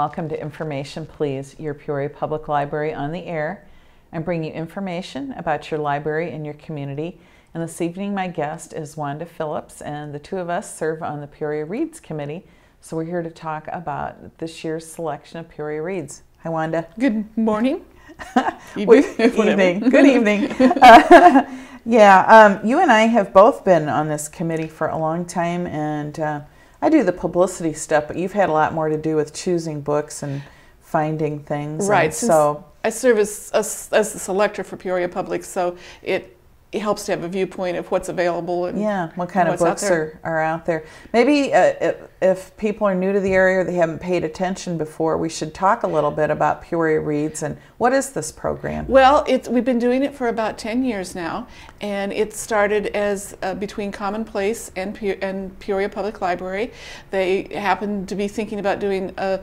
welcome to Information Please, your Peoria Public Library on the air. I'm bringing you information about your library and your community. And this evening my guest is Wanda Phillips, and the two of us serve on the Peoria Reads committee. So we're here to talk about this year's selection of Peoria Reads. Hi, Wanda. Good morning. Evening. Good evening. You and I have both been on this committee for a long time, and I do the publicity stuff, but you've had a lot more to do with choosing books and finding things. Right. And so I serve as a selector for Peoria Public, so it helps to have a viewpoint of what's available and what kind of books are out there. Maybe if people are new to the area or they haven't paid attention before, we should talk a little bit about Peoria Reads and what is this program? Well, we've been doing it for about 10 years now, and it started as between Commonplace and Peoria Public Library. They happened to be thinking about doing a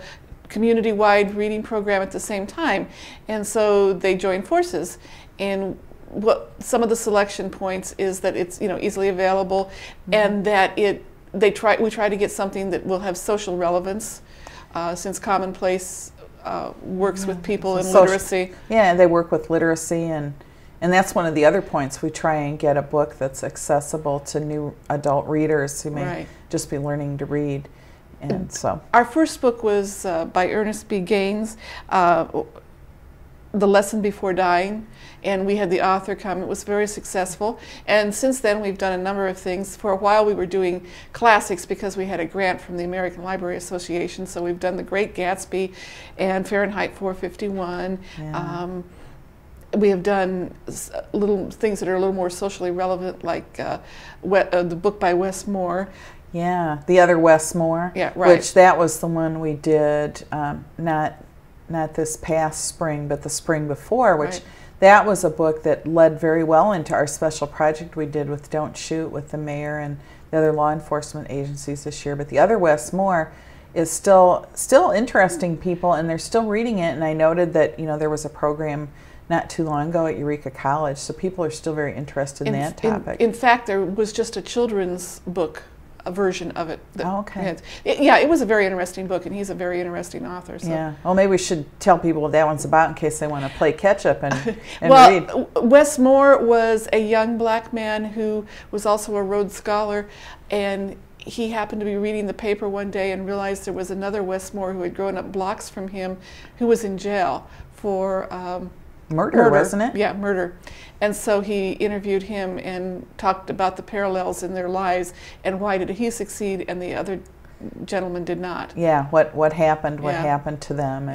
community-wide reading program at the same time, and so they joined forces. And what some of the selection points is that it's easily available, and that we try to get something that will have social relevance, since Commonplace works with people in literacy. Yeah, they work with literacy, and that's one of the other points. We try and get a book that's accessible to new adult readers who may just be learning to read. And so our first book was by Ernest B. Gaines, The Lesson Before Dying, and we had the author come. It was very successful, and since then we've done a number of things. For a while we were doing classics because we had a grant from the American Library Association, so we've done The Great Gatsby and Fahrenheit 451. We have done little things that are a little more socially relevant, like the book by Wes Moore. Yeah, The Other Wes Moore. Yeah, right. Which that was the one we did, not this past spring, but the spring before, which that was a book that led very well into our special project we did with Don't Shoot with the mayor and the other law enforcement agencies this year. But The Other Wes Moore is still interesting people, and they're still reading it. And I noted that there was a program not too long ago at Eureka College, so people are still very interested in that topic. In fact, there was just a children's book, a version of it. It was a very interesting book, and he's a very interesting author. So. Yeah. Well, maybe we should tell people what that one's about in case they want to play catch up and read. Wes Moore was a young black man who was also a Rhodes Scholar, and he happened to be reading the paper one day and realized there was another Wes Moore who had grown up blocks from him who was in jail for murder, wasn't it? Yeah, murder. And so he interviewed him and talked about the parallels in their lives and why did he succeed and the other gentleman did not. Yeah, what happened to them.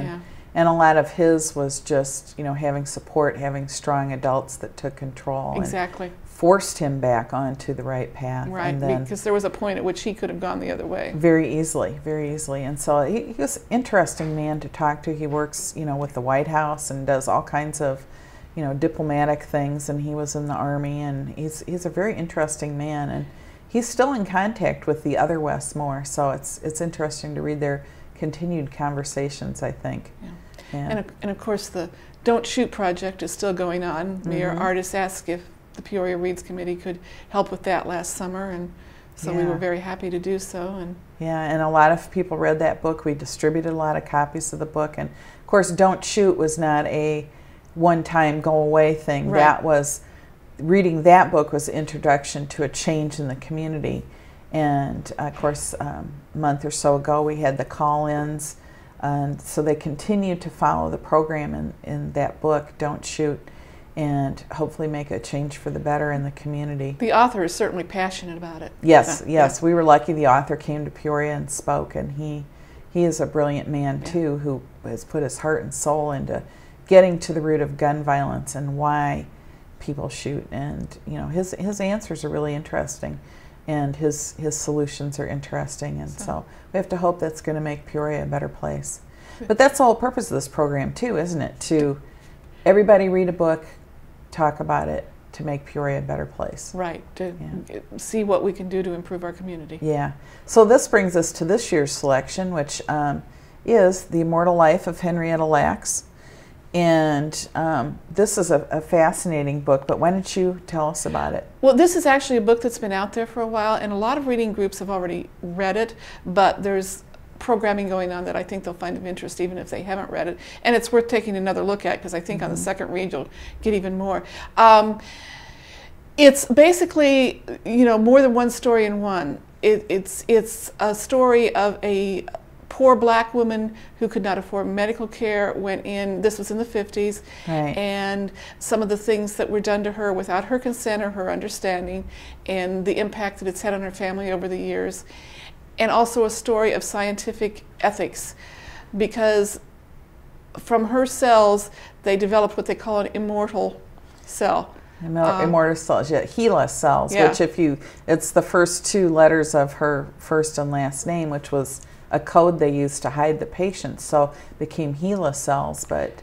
And a lot of his was just, having support, having strong adults that took control. Exactly. And forced him back onto the right path. Right, and then, because there was a point at which he could have gone the other way. Very easily, very easily. And so he was an interesting man to talk to. He works, with the White House and does all kinds of, diplomatic things, and he was in the Army, and he's a very interesting man, and he's still in contact with the other Wes Moore, so it's interesting to read their continued conversations, I think. Yeah. And of course the Don't Shoot project is still going on. Mayor Artis asked if the Peoria Reads Committee could help with that last summer, and so we were very happy to do so. And a lot of people read that book. We distributed a lot of copies of the book, and of course Don't Shoot was not a one-time go-away thing. That was, reading that book was the introduction to a change in the community. And of course, a month or so ago we had the call-ins, and so they continue to follow the program in that book, Don't Shoot, and hopefully make a change for the better in the community. The author is certainly passionate about it. Yes, yes. We were lucky the author came to Peoria and spoke, and he is a brilliant man too, who has put his heart and soul into getting to the root of gun violence and why people shoot. And his answers are really interesting, and his solutions are interesting, and so we have to hope that's going to make Peoria a better place. But that's the whole purpose of this program too, isn't it? To everybody read a book, talk about it, to make Peoria a better place. Right, to see what we can do to improve our community. Yeah. So this brings us to this year's selection, which is The Immortal Life of Henrietta Lacks. And this is a fascinating book, but why don't you tell us about it? Well, this is actually a book that's been out there for a while, and a lot of reading groups have already read it, but there's programming going on that I think they'll find of interest even if they haven't read it. And it's worth taking another look at, because I think on the second read you'll get even more. It's basically, you know, more than one story in one. It's a story of a poor black woman who could not afford medical care, went in, this was in the 50s, right. and some of the things that were done to her without her consent or her understanding, and the impact that it's had on her family over the years. And also a story of scientific ethics, because from her cells they developed what they call an immortal cell. Immortal cells, yeah, HeLa cells, yeah. which it's the first two letters of her first and last name, which was a code they used to hide the patient, so it became HeLa cells, but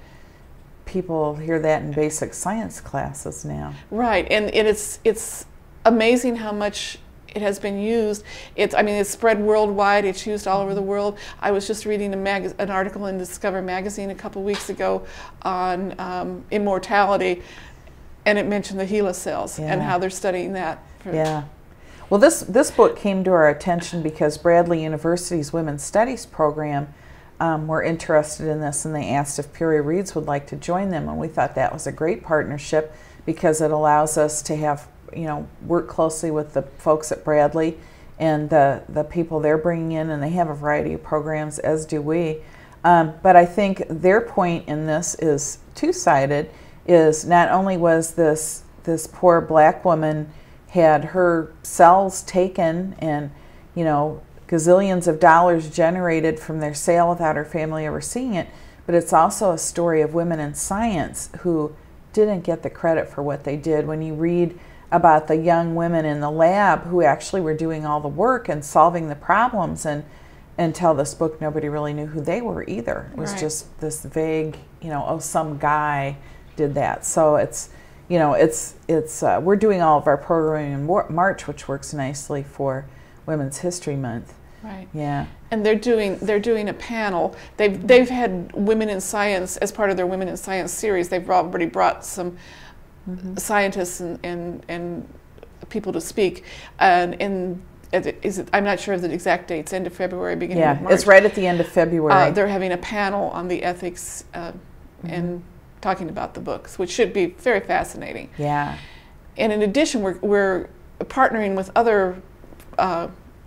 people hear that in basic science classes now. Right, and it's amazing how much it has been used. I mean, it's spread worldwide. It's used all over the world. I was just reading an article in Discover magazine a couple weeks ago on immortality, and it mentioned the HeLa cells and how they're studying that. Yeah. Well, this book came to our attention because Bradley University's Women's Studies program were interested in this, and they asked if Peoria Reads would like to join them, and we thought that was a great partnership because it allows us to have, you know, work closely with the folks at Bradley and the people they're bringing in, and they have a variety of programs, as do we. But I think their point in this is two-sided. Is not only was this poor black woman had her cells taken and, you know, gazillions of dollars generated from their sale without her family ever seeing it, but it's also a story of women in science who didn't get the credit for what they did. When you read about the young women in the lab who actually were doing all the work and solving the problems, and until this book nobody really knew who they were either. It was just this vague, you know, oh, some guy did that. So it's, you know, we're doing all of our programming in March, which works nicely for Women's History Month. Right. Yeah. And they're doing a panel. They've had Women in Science as part of their Women in Science series. They've already brought some scientists and people to speak. And I'm not sure of the exact dates. End of February, beginning of March. Yeah, it's right at the end of February. They're having a panel on the ethics and talking about the books, which should be very fascinating. Yeah. And in addition, we're partnering with other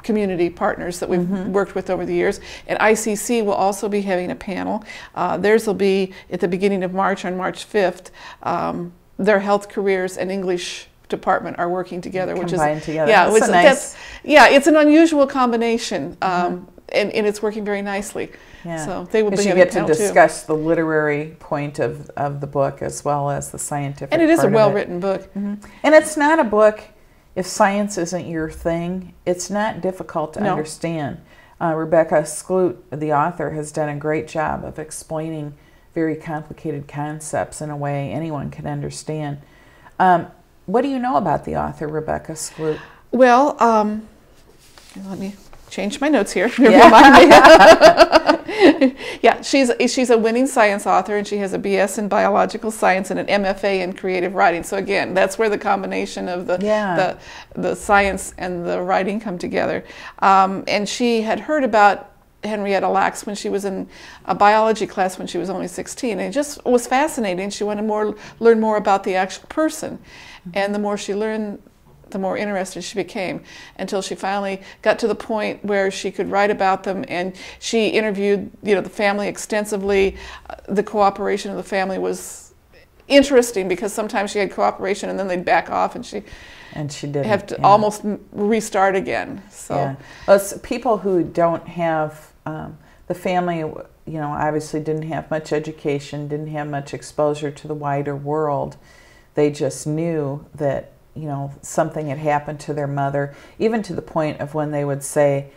community partners that we've worked with over the years. And ICC will also be having a panel. Theirs will be at the beginning of March, on March 5th. Their health careers and English department are working together, which is together. Yeah, That's it's an unusual combination, and it's working very nicely. Yeah. So they will be you having get a panel to discuss the literary point of the book as well as the scientific. And it is a part of well-written book. And it's not a book, if science isn't your thing, it's not difficult to understand. Rebecca Skloot, the author, has done a great job of explaining very complicated concepts in a way anyone can understand. What do you know about the author, Rebecca Skloot? Well, let me change my notes here. Yeah, she's a winning science author, and she has a BS in biological science and an MFA in creative writing. So again, that's where the combination of the science and the writing come together. And she had heard about Henrietta Lacks when she was in a biology class when she was only 16, and it just was fascinating. She wanted to learn more about the actual person, and the more she learned, the more interested she became, until she finally got to the point where she could write about them. And she interviewed, the family extensively. The cooperation of the family was interesting because sometimes she had cooperation and then they'd back off, and she didn't have to almost restart again. So well, it's people who don't have the family, obviously didn't have much education, didn't have much exposure to the wider world. They just knew that something had happened to their mother, even to the point of when they would say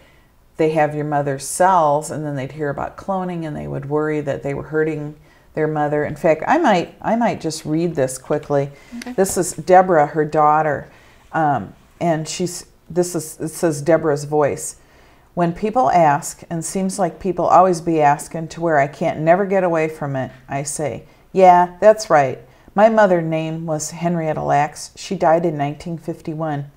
they have your mother's cells, and then they'd hear about cloning and they would worry that they were hurting their mother. In fact, I might just read this quickly. Okay. This is Deborah, her daughter, and it says Deborah's voice. When people ask, and seems like people always be asking to where I can't never get away from it, I say, yeah, that's right. My mother's name was Henrietta Lacks. She died in 1951.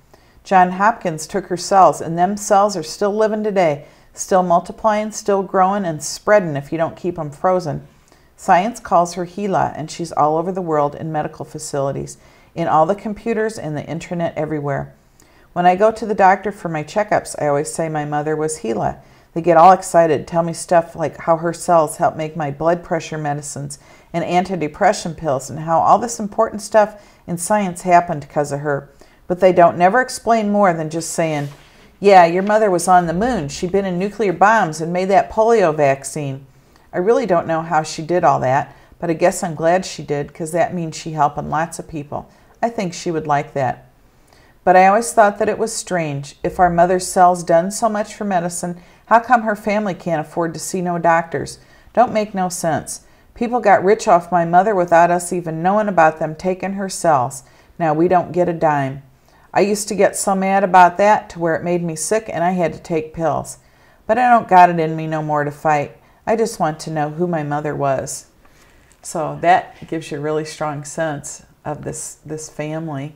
John Hopkins took her cells, and them cells are still living today. Still multiplying, still growing, and spreading if you don't keep them frozen. Science calls her Gila, and she's all over the world in medical facilities, in all the computers and the internet everywhere. When I go to the doctor for my checkups, I always say my mother was Gila. They get all excited, tell me stuff like how her cells help make my blood pressure medicines and antidepressant pills, and how all this important stuff in science happened because of her. But they don't never explain more than just saying, yeah, your mother was on the moon. She'd been in nuclear bombs and made that polio vaccine. I really don't know how she did all that, but I guess I'm glad she did, because that means she helping lots of people. I think she would like that. But I always thought that it was strange. If our mother's cells done so much for medicine, how come her family can't afford to see no doctors? Don't make no sense. People got rich off my mother without us even knowing about them taking her cells. Now we don't get a dime. I used to get so mad about that to where it made me sick and I had to take pills. But I don't got it in me no more to fight. I just want to know who my mother was. So that gives you a really strong sense of this family.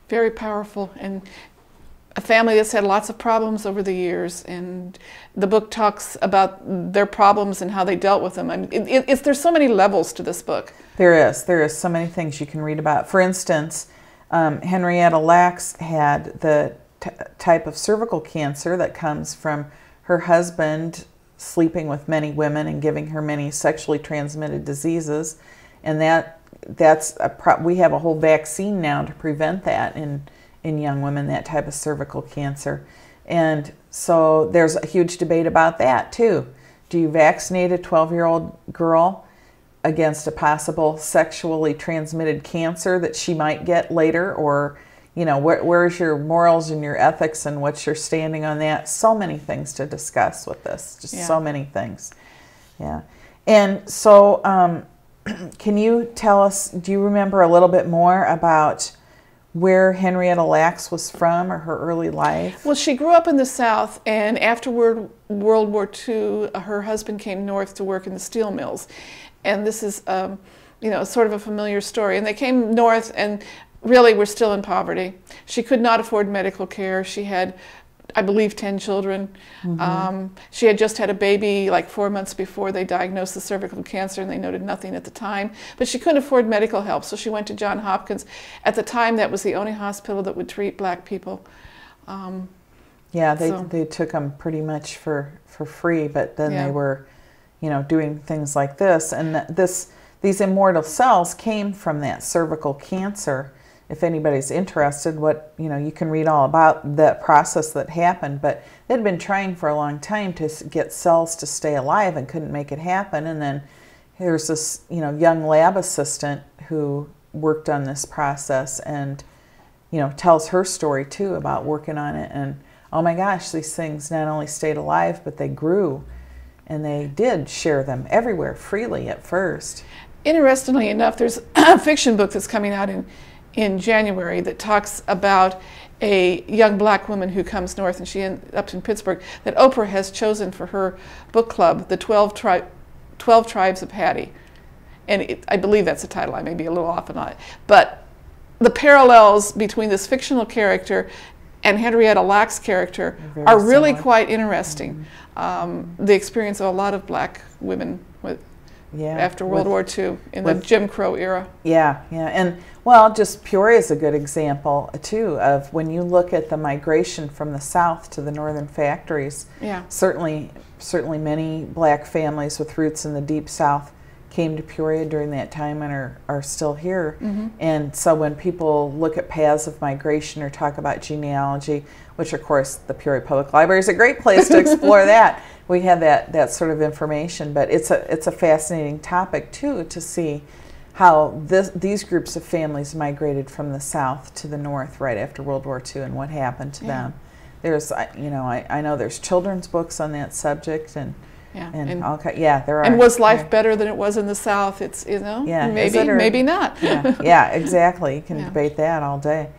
Very powerful, and a family that's had lots of problems over the years, and the book talks about their problems and how they dealt with them. I mean, there's so many levels to this book. There is so many things you can read about. For instance, Henrietta Lacks had the type of cervical cancer that comes from her husband sleeping with many women and giving her many sexually transmitted diseases, and we have a whole vaccine now to prevent that in young women, that type of cervical cancer. And so there's a huge debate about that too. Do you vaccinate a 12-year-old girl against a possible sexually transmitted cancer that she might get later? Or, you know, where's your morals and your ethics, and what's your standing on that? So many things to discuss with this, just so many things. Yeah. And so can you tell us, do you remember a little bit more about where Henrietta Lacks was from, or her early life? Well, she grew up in the South, and after World War II, her husband came north to work in the steel mills. And this is, you know, sort of a familiar story. And they came north and really were still in poverty. She could not afford medical care. She had, I believe, 10 children. She had just had a baby like 4 months before they diagnosed the cervical cancer, and they noted nothing at the time. But she couldn't afford medical help, so she went to Johns Hopkins. At the time, that was the only hospital that would treat black people. Yeah, they took them pretty much for free, but then they were, you know, doing things like this. And these immortal cells came from that cervical cancer. If anybody's interested, you know, you can read all about that process that happened. But they'd been trying for a long time to get cells to stay alive and couldn't make it happen. And then there's this, you know, young lab assistant who worked on this process, and, you know, tells her story too about working on it. And oh my gosh, these things not only stayed alive, but they grew, and they did share them everywhere freely at first. Interestingly enough, there's a fiction book that's coming out in January that talks about a young black woman who comes north, and she ends up in Pittsburgh, that Oprah has chosen for her book club, the 12 Tribes of Hattie. And I believe that's the title. I may be a little off on it. But the parallels between this fictional character and Henrietta Lacks' character are really quite interesting. The experience of a lot of black women after World War II in the Jim Crow era. Yeah, and well, just Peoria is a good example too of when you look at the migration from the South to the northern factories. Yeah. Certainly many black families with roots in the deep South came to Peoria during that time and are still here. And so when people look at paths of migration or talk about genealogy, which of course the Peoria Public Library is a great place to explore that. We have that sort of information, but it's a fascinating topic too, to see how these groups of families migrated from the South to the North right after World War II and what happened to them. There's, you know, I know there's children's books on that subject, and there are. And was life better than it was in the South? It's, you know, maybe not. Exactly. You can debate that all day.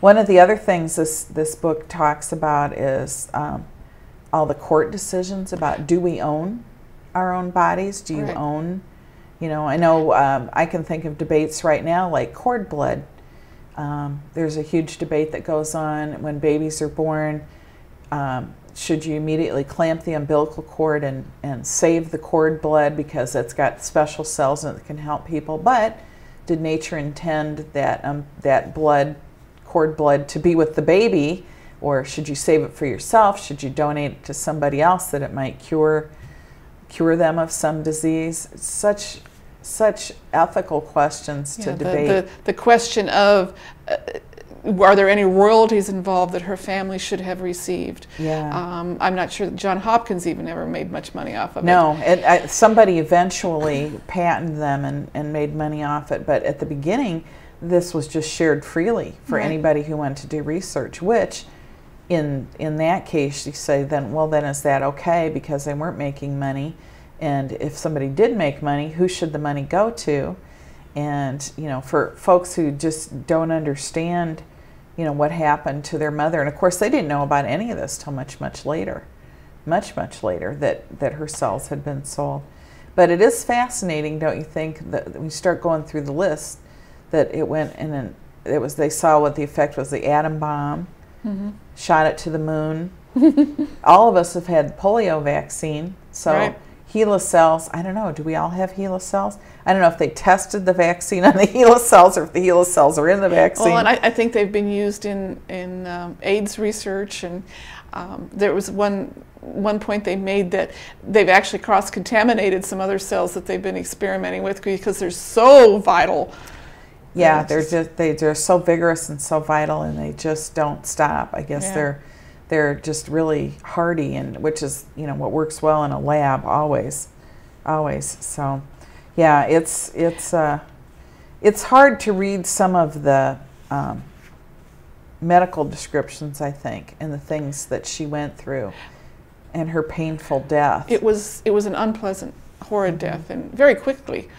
One of the other things this book talks about is all the court decisions about, do we own our own bodies? Do you own, you know, I know I can think of debates right now like cord blood. There's a huge debate that goes on when babies are born. should you immediately clamp the umbilical cord and save the cord blood because it's got special cells in it that can help people? But did nature intend that that cord blood to be with the baby, or should you save it for yourself? Should you donate it to somebody else that it might cure them of some disease? Such ethical questions to debate. The question of are there any royalties involved that her family should have received? Yeah. I'm not sure that John Hopkins even ever made much money off of it. No, somebody eventually patented them and made money off it, but at the beginning, this was just shared freely for anybody who wanted to do research, which in that case, you say, then is that okay, because they weren't making money? And if somebody did make money, who should the money go to? And, for folks who just don't understand, what happened to their mother. And of course, they didn't know about any of this till much later, much later, that her cells had been sold. But it is fascinating, don't you think, that when you start going through the list, that it went in they saw what the effect was, the atom bomb, shot it to the moon. All of us have had polio vaccine, so HeLa cells, I don't know, do we all have HeLa cells? I don't know if they tested the vaccine on the HeLa cells or if the HeLa cells are in the vaccine. Well, and I think they've been used in AIDS research, and there was one point they made that they've actually cross-contaminated some other cells that they've been experimenting with because they're so vital. Yeah, they're so vigorous and so vital, and they just don't stop. I guess they're just really hardy, and which is what works well in a lab always. So, yeah, it's hard to read some of the medical descriptions, I think, and the things that she went through, and her painful death. It was an unpleasant, horrid death, and very quickly.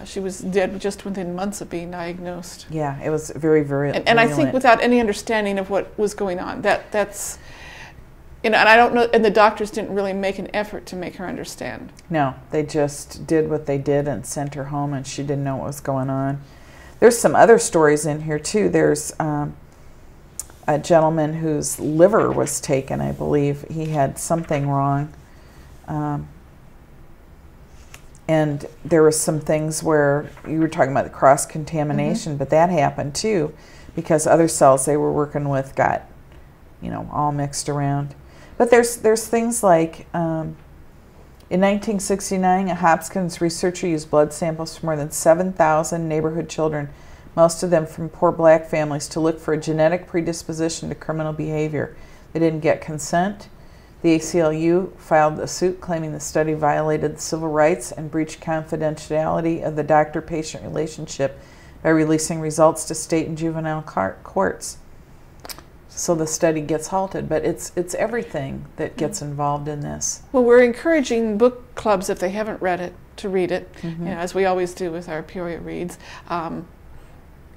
She was dead just within months of being diagnosed. Yeah, it was very, very and I think without any understanding of what was going on. That's and I don't know, and the doctors didn't really make an effort to make her understand. No, they just did what they did and sent her home, and she didn't know what was going on. There's some other stories in here too. There's a gentleman whose liver was taken, I believe. He had something wrong. And there were some things where you were talking about the cross-contamination, but that happened too, because other cells they were working with got, all mixed around. But there's things like, in 1969, a Hopkins researcher used blood samples from more than 7,000 neighborhood children, most of them from poor black families, to look for a genetic predisposition to criminal behavior. They didn't get consent. The ACLU filed a suit claiming the study violated civil rights and breached confidentiality of the doctor-patient relationship by releasing results to state and juvenile courts. So the study gets halted, but it's everything that gets involved in this. Well, we're encouraging book clubs, if they haven't read it, to read it, as we always do with our Peoria Reads.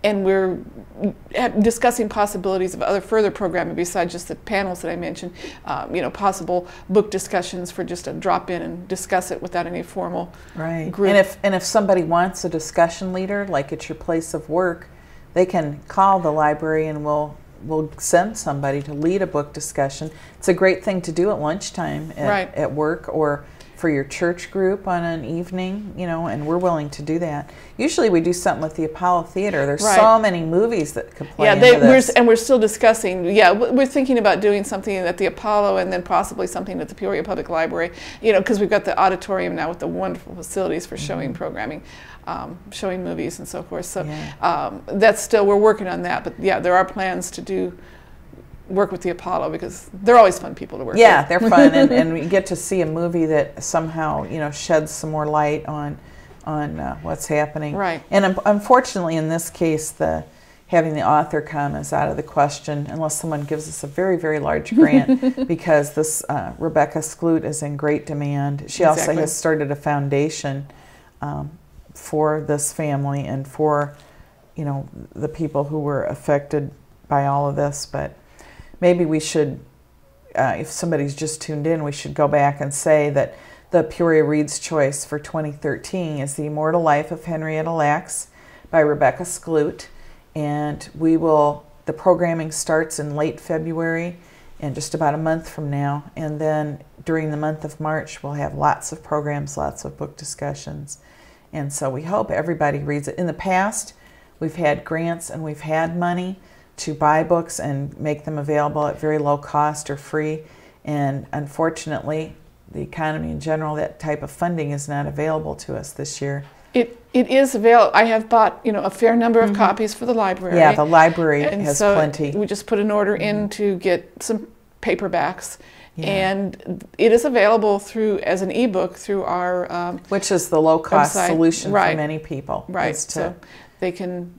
And we're discussing possibilities of further programming besides just the panels that I mentioned. Possible book discussions for just a drop in and discuss it without any formal group. And if somebody wants a discussion leader, like at your place of work, they can call the library and we'll send somebody to lead a book discussion. It's a great thing to do at lunchtime at work, or for your church group on an evening, and we're willing to do that. Usually we do something with the Apollo Theater. There's so many movies that could play into this. And we're still discussing, we're thinking about doing something at the Apollo and then possibly something at the Peoria Public Library, because we've got the auditorium now with the wonderful facilities for showing programming, showing movies and so forth. So that's still, we're working on that, but there are plans to work with the Apollo, because they're always fun people to work with. Yeah, they're fun, and we get to see a movie that somehow sheds some more light on what's happening. Right. And unfortunately, in this case, having the author come is out of the question unless someone gives us a very, very large grant, because this Rebecca Skloot is in great demand. She also has started a foundation for this family and for the people who were affected by all of this, but. Maybe we should, if somebody's just tuned in, we should go back and say that the Peoria Reads choice for 2013 is The Immortal Life of Henrietta Lacks by Rebecca Skloot. And the programming starts in late February, in just about a month from now. And then during the month of March, we'll have lots of programs, lots of book discussions. And so we hope everybody reads it. In the past, we've had grants and we've had money to buy books and make them available at very low cost or free. And unfortunately, the economy in general, that type of funding is not available to us this year. It is available. I have bought, a fair number of copies for the library. Yeah, the library and has so plenty. We just put an order in to get some paperbacks, and it is available as an ebook through our which is the low-cost website. solution Right. for many people. Right, so they can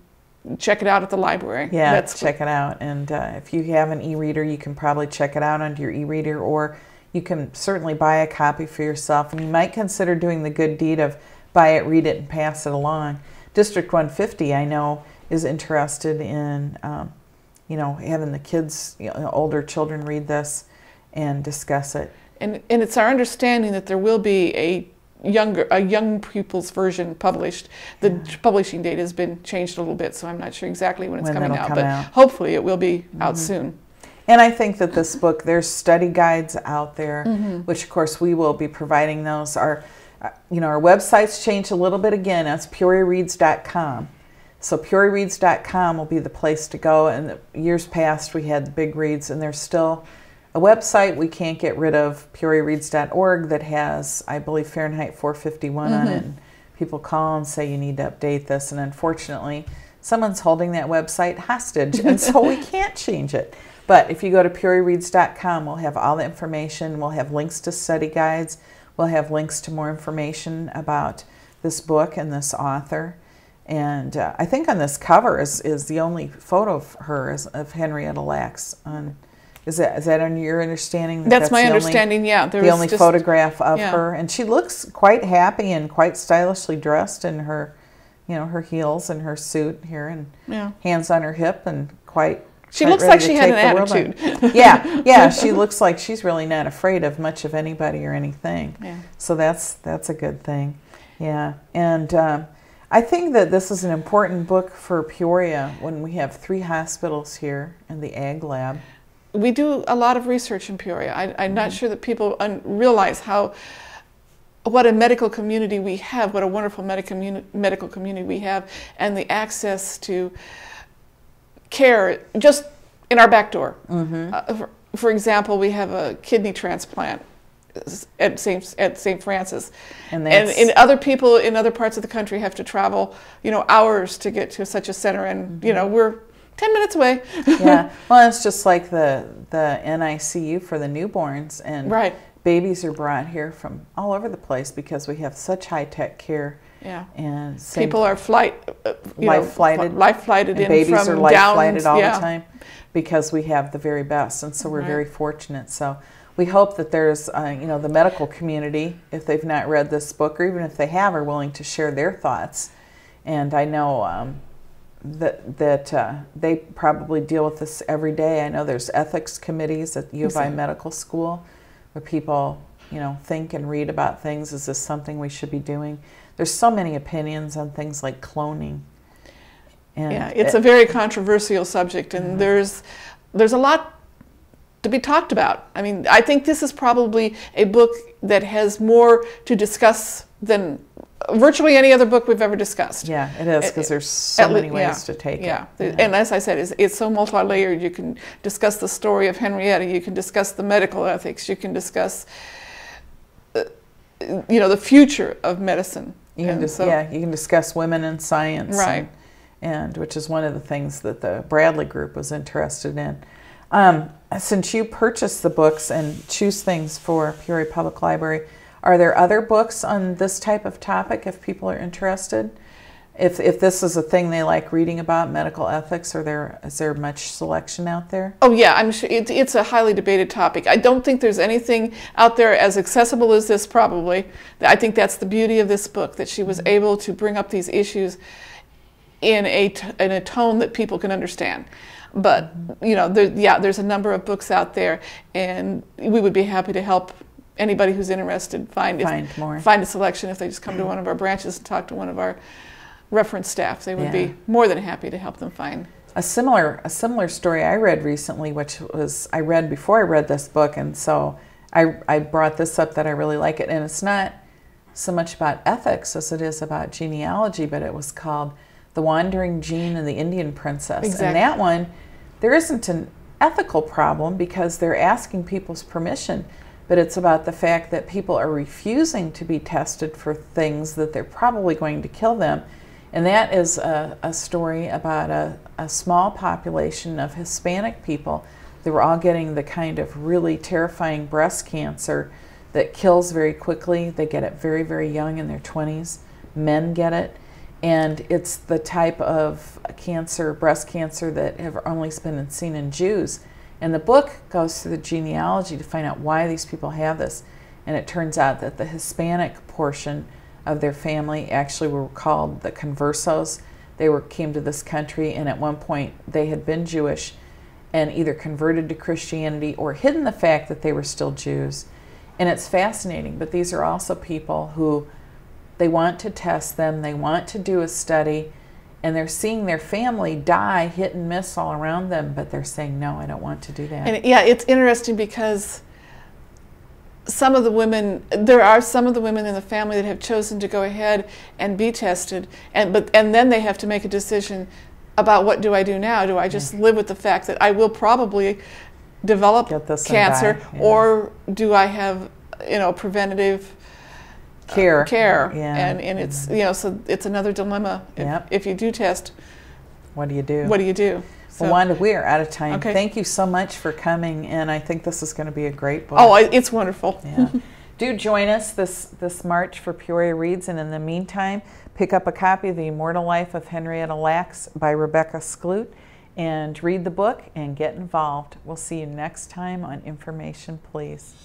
check it out at the library. Yeah, check it out. And if you have an e-reader, you can probably check it out on your e-reader, or you can certainly buy a copy for yourself. And you might consider doing the good deed of buy it, read it, and pass it along. District 150, I know, is interested in, having the kids, older children read this and discuss it. And it's our understanding that there will be a young people's version published. The publishing date has been changed a little bit, so I'm not sure exactly when it's coming out, but hopefully it will be out soon. And I think that this book, there's study guides out there, which of course we will be providing those. Our website's changed a little bit again. That's PeoriaReads.com. So PeoriaReads.com will be the place to go. And the years past, we had the big reads, and there's still a website we can't get rid of, PeoriaReads.org, that has, I believe, Fahrenheit 451 on it. And people call and say you need to update this, and unfortunately, someone's holding that website hostage, and so we can't change it. But if you go to PeoriaReads.com, we'll have all the information. We'll have links to study guides. We'll have links to more information about this book and this author. And I think on this cover is the only photo of her, of Henrietta Lacks. Is that on your understanding? That's my understanding, yeah. The only photograph of her. And she looks quite happy and quite stylishly dressed in her, her heels and her suit here, and hands on her hip, and she looks like she had an attitude. Yeah, she looks like she's really not afraid of much of anybody or anything. Yeah. So that's a good thing. Yeah, and I think that this is an important book for Peoria when we have 3 hospitals here in the Ag Lab. We do a lot of research in Peoria. I'm not sure that people realize what a medical community we have, what a wonderful medical community we have, and the access to care just in our back door. For example, we have a kidney transplant at St. Francis, and other people in other parts of the country have to travel, hours to get to such a center, and we're 10 minutes away. Yeah, well, it's just like the NICU for the newborns, and babies are brought here from all over the place because we have such high-tech care. Yeah, and people are life-flighted and in babies from are life-flighted all the time because we have the very best, and so we're very fortunate. So we hope that there's, the medical community, if they've not read this book, or even if they have, are willing to share their thoughts. And I know that they probably deal with this every day. I know there's ethics committees at U of I Medical School where people, think and read about things. Is this something we should be doing? There's so many opinions on things like cloning. And it's a very controversial subject, and there's a lot to be talked about. I mean, I think this is probably a book that has more to discuss than virtually any other book we've ever discussed. Yeah, it is, because there's so many ways to take it. And as I said, it's so multi-layered. You can discuss the story of Henrietta, you can discuss the medical ethics, you can discuss the future of medicine. You can discuss women in science, right? And which is one of the things that the Bradley Group was interested in. Since you purchase the books and choose things for Peoria Public Library, are there other books on this type of topic if people are interested? If this is a thing they like reading about, medical ethics, is there much selection out there? Oh yeah, I'm sure it's a highly debated topic. I don't think there's anything out there as accessible as this, probably. I think that's the beauty of this book, that she was able to bring up these issues in a tone that people can understand. But there's a number of books out there, and we would be happy to help anybody who's interested find a selection. If they just come to one of our branches and talk to one of our reference staff, they would be more than happy to help them find A similar story I read recently, which was I read before I read this book, and so I brought this up that I really like it. And it's not so much about ethics as it is about genealogy, but it was called The Wandering Gene and the Indian Princess. Exactly. And that one, there isn't an ethical problem because they're asking people's permission, but it's about the fact that people are refusing to be tested for things that they're probably going to kill them. And that is a story about a small population of Hispanic people that were all getting the kind of really terrifying breast cancer that kills very quickly. They get it very, very young in their 20s. Men get it. And it's the type of cancer, breast cancer, that have only been seen in Jews. And the book goes through the genealogy to find out why these people have this. And it turns out that the Hispanic portion of their family actually were called the conversos. They came to this country, and at one point they had been Jewish and either converted to Christianity or hidden the fact that they were still Jews. And it's fascinating, but these are also people who they want to test them, they want to do a study, and they're seeing their family die, hit and miss all around them, but they're saying, no, I don't want to do that. And yeah, it's interesting because some of the women, there are some of the women in the family that have chosen to go ahead and be tested, and then they have to make a decision about what do I do now? Do I just live with the fact that I will probably develop cancer, or do I have, preventative care? Yeah. And it's, so it's another dilemma. If you do test, what do you do? What do you do? So, well, Wanda, we are out of time. Okay. Thank you so much for coming, and I think this is going to be a great book. Oh, it's wonderful. Yeah. Do join us this March for Peoria Reads, and in the meantime, pick up a copy of The Immortal Life of Henrietta Lacks by Rebecca Skloot and read the book and get involved. We'll see you next time on Information Please.